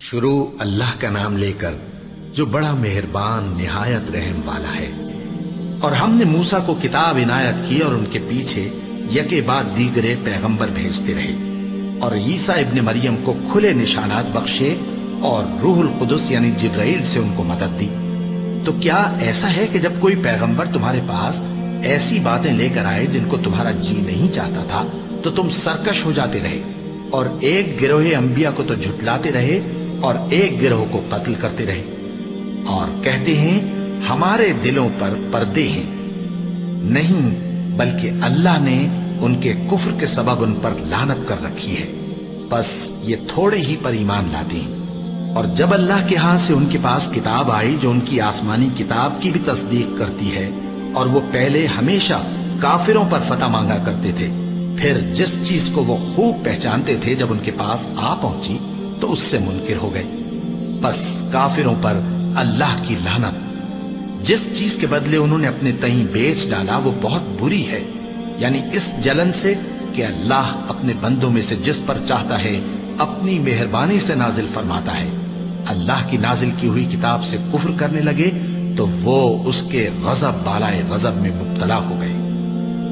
شروع اللہ کا نام لے کر جو بڑا مہربان نہایت رحم والا ہے۔ اور ہم نے موسیٰ کو کتاب عنایت کی اور ان کے پیچھے یکے بعد دیگرے پیغمبر بھیجتے رہے، اور عیسیٰ ابن مریم کو کھلے نشانات بخشے اور روح القدس یعنی جبرائیل سے ان کو مدد دی۔ تو کیا ایسا ہے کہ جب کوئی پیغمبر تمہارے پاس ایسی باتیں لے کر آئے جن کو تمہارا جی نہیں چاہتا تھا تو تم سرکش ہو جاتے رہے، اور ایک گروہ انبیاء کو تو جھٹلاتے رہے اور ایک گروہ کو قتل کرتے رہے، اور کہتے ہیں ہمارے دلوں پر پردے ہیں؟ نہیں، بلکہ اللہ نے ان کے کفر کے سبب ان پر لعنت کر رکھی ہے، بس یہ تھوڑے ہی پر ایمان لاتے ہیں۔ اور جب اللہ کے ہاں سے ان کے پاس کتاب آئی جو ان کی آسمانی کتاب کی بھی تصدیق کرتی ہے، اور وہ پہلے ہمیشہ کافروں پر فتح مانگا کرتے تھے، پھر جس چیز کو وہ خوب پہچانتے تھے جب ان کے پاس آ پہنچی تو اس سے منکر ہو گئے، بس کافروں پر اللہ کی لعنت۔ جس چیز کے بدلے انہوں نے اپنے تئیں بیچ ڈالا وہ بہت بری ہے، یعنی اس جلن سے کہ اللہ اپنے بندوں میں سے جس پر چاہتا ہے اپنی مہربانی سے نازل فرماتا ہے۔ اللہ کی نازل کی ہوئی کتاب سے کفر کرنے لگے تو وہ اس کے غضب بالائے غضب میں مبتلا ہو گئے،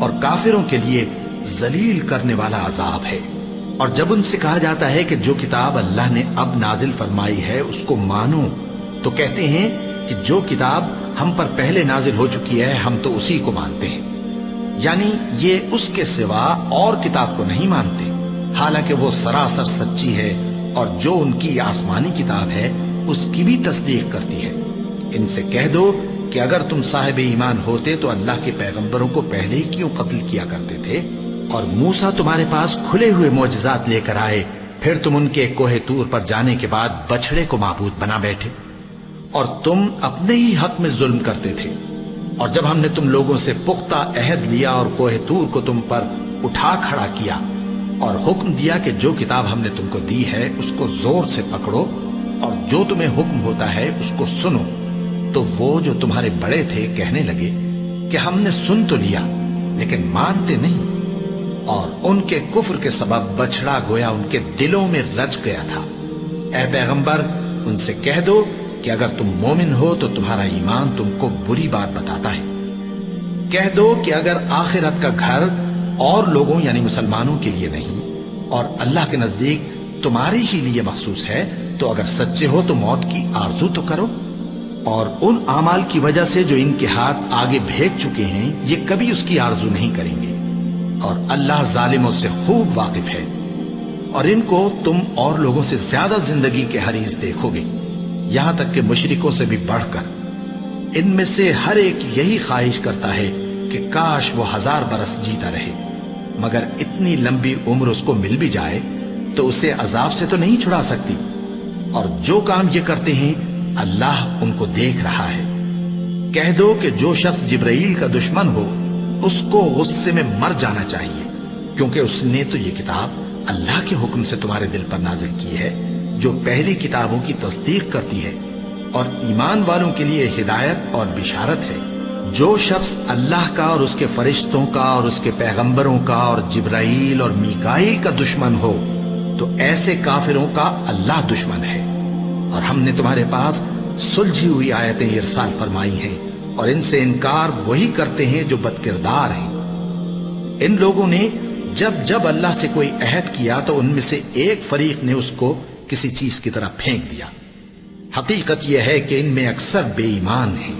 اور کافروں کے لیے ذلیل کرنے والا عذاب ہے۔ اور جب ان سے کہا جاتا ہے کہ جو کتاب اللہ نے اب نازل فرمائی ہے اس کو مانو، تو کہتے ہیں کہ جو کتاب ہم پر پہلے نازل ہو چکی ہے ہم تو اسی کو مانتے ہیں، یعنی یہ اس کے سوا اور کتاب کو نہیں مانتے، حالانکہ وہ سراسر سچی ہے، اور جو ان کی آسمانی کتاب ہے اس کی بھی تصدیق کرتی ہے۔ ان سے کہہ دو کہ اگر تم صاحب ایمان ہوتے تو اللہ کے پیغمبروں کو پہلے ہی کیوں قتل کیا کرتے تھے؟ اور موسیٰ تمہارے پاس کھلے ہوئے معجزات لے کر آئے، پھر تم ان کے کوہ طور پر جانے کے بعد بچڑے کو معبود بنا بیٹھے، اور تم اپنے ہی حق میں ظلم کرتے تھے۔ اور جب ہم نے تم لوگوں سے پختہ عہد لیا اور کوہ طور کو تم پر اٹھا کھڑا کیا اور حکم دیا کہ جو کتاب ہم نے تم کو دی ہے اس کو زور سے پکڑو اور جو تمہیں حکم ہوتا ہے اس کو سنو، تو وہ جو تمہارے بڑے تھے کہنے لگے کہ ہم نے سن تو لیا لیکن مانتے نہیں، اور ان کے کفر کے سبب بچڑا گویا ان کے دلوں میں رچ گیا تھا۔ اے پیغمبر، ان سے کہہ دو کہ اگر تم مومن ہو تو تمہارا ایمان تم کو بری بات بتاتا ہے۔ کہہ دو کہ اگر آخرت کا گھر اور لوگوں یعنی مسلمانوں کے لیے نہیں اور اللہ کے نزدیک تمہارے ہی لیے مخصوص ہے تو اگر سچے ہو تو موت کی آرزو تو کرو، اور ان اعمال کی وجہ سے جو ان کے ہاتھ آگے بھیج چکے ہیں یہ کبھی اس کی آرزو نہیں کریں گے، اور اللہ ظالموں سے خوب واقف ہے۔ اور ان کو تم اور لوگوں سے زیادہ زندگی کے حریص دیکھو گے، یہاں تک کہ مشرکوں سے بھی بڑھ کر۔ ان میں سے ہر ایک یہی خواہش کرتا ہے کہ کاش وہ 1000 برس جیتا رہے، مگر اتنی لمبی عمر اس کو مل بھی جائے تو اسے عذاب سے تو نہیں چھڑا سکتی، اور جو کام یہ کرتے ہیں اللہ ان کو دیکھ رہا ہے۔ کہہ دو کہ جو شخص جبرائیل کا دشمن ہو اس کو غصے میں مر جانا چاہیے، کیونکہ اس نے تو یہ کتاب اللہ کے حکم سے تمہارے دل پر نازل کی ہے جو پہلی کتابوں کی تصدیق کرتی ہے، اور ایمان والوں کے لیے ہدایت اور بشارت ہے۔ جو شخص اللہ کا اور اس کے فرشتوں کا اور اس کے پیغمبروں کا اور جبرائیل اور میکائیل کا دشمن ہو تو ایسے کافروں کا اللہ دشمن ہے۔ اور ہم نے تمہارے پاس سلجھی ہوئی آیتیں ارسال فرمائی ہیں، اور ان سے انکار وہی کرتے ہیں جو بد کردار ہیں۔ ان لوگوں نے جب اللہ سے کوئی عہد کیا تو ان میں سے ایک فریق نے اس کو کسی چیز کی طرح پھینک دیا۔ حقیقت یہ ہے کہ ان میں اکثر بے ایمان ہیں۔